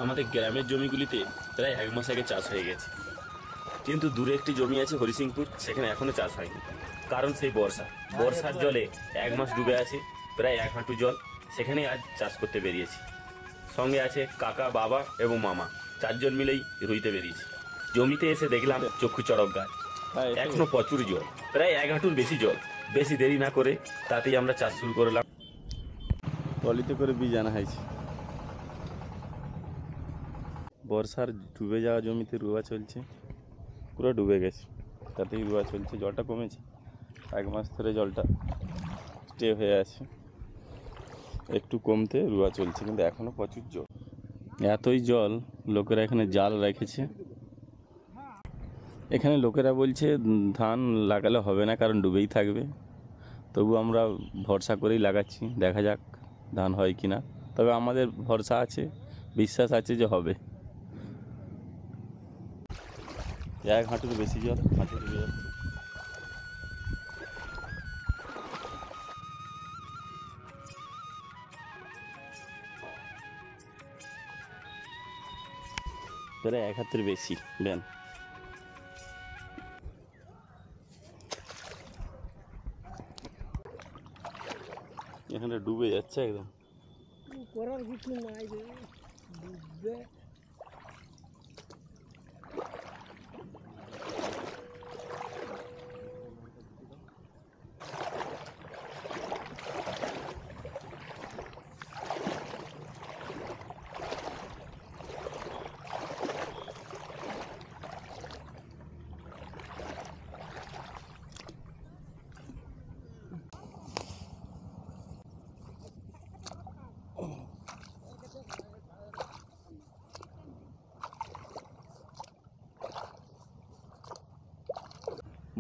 আমাদের গ্রামের জমিগুলিতে প্রায় 1 মাস আগে চাষ হয়ে গেছে, কিন্তু দূরে একটি জমি আছে হরিসিংপুর, সেখানে এখনো চাষ হয়নি। কারণ সেই বর্ষার জলে 1 মাস ডুবে আছে, প্রায় 1 হাঁটু জল। সেখানেই আজ চাষ করতে বেরিয়েছি। সঙ্গে আছে কাকা, বাবা এবং মামা, 4 জন মিলেই রুইতে বেরিয়েছি। জমিতে এসে দেখলাম চক্ষু চড়ক গাছ, এখনো প্রচুর জল, প্রায় 1 হাঁটুর বেশি জল। বেশি দেরি না করে তাতেই আমরা চাষ শুরু করলাম। ট্রলিতে করে বীজ আনা হয়েছে। বর্ষার ডুবে যাওয়া জমিতে রুয়া চলছে, পুরো ডুবে গেছে, তাতেই রুয়া চলছে। জলটা কমেছে, 1 মাস ধরে জলটা স্টে হয়ে আছে, একটু কমতে রুয়া চলছে, কিন্তু এখনও প্রচুর জল। এতই জল, লোকেরা এখানে জাল রেখেছে। এখানে লোকেরা বলছে ধান লাগালে হবে না, কারণ ডুবেই থাকবে। তবু আমরা ভরসা করেই লাগাচ্ছি, দেখা যাক ধান হয় কি না। তবে আমাদের ভরসা আছে, বিশ্বাস আছে যে হবে। 1 হাঁটুর বেশি জল, হাঁটুর জল। প্রায় 1 হাতের বেশি ব্যান। এখানে ডুবে যাচ্ছে একদম। করার কিছু নাই রে, ডুববে।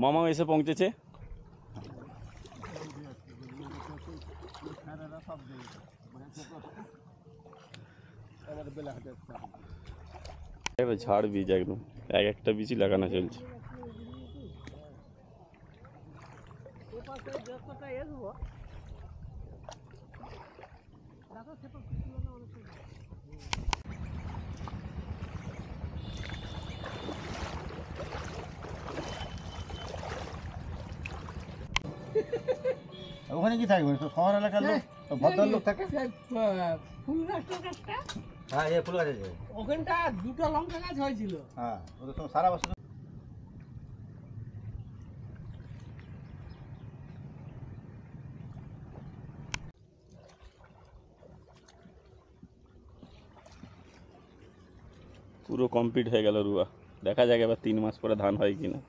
মামাও এসে পৌঁছেছে। ঝাড় বীজ একদম, একটা বীজই লাগানো চলছে। ওখানে কি থাকবে? তো শহর এলাকার লোক, ভদ্রলোক থাকে। ফুল গাছটা, হ্যাঁ, এই ফুল গাছ আছে ওখানটা 2টা লঙ্কা গাছ হয়েছিল। হ্যাঁ, ওদের সব সারা বছর। পুরো কমপ্লিট হয়ে গেল রুয়া। দেখা যাক এবার 3 মাস পরে ধান হয় কিনা।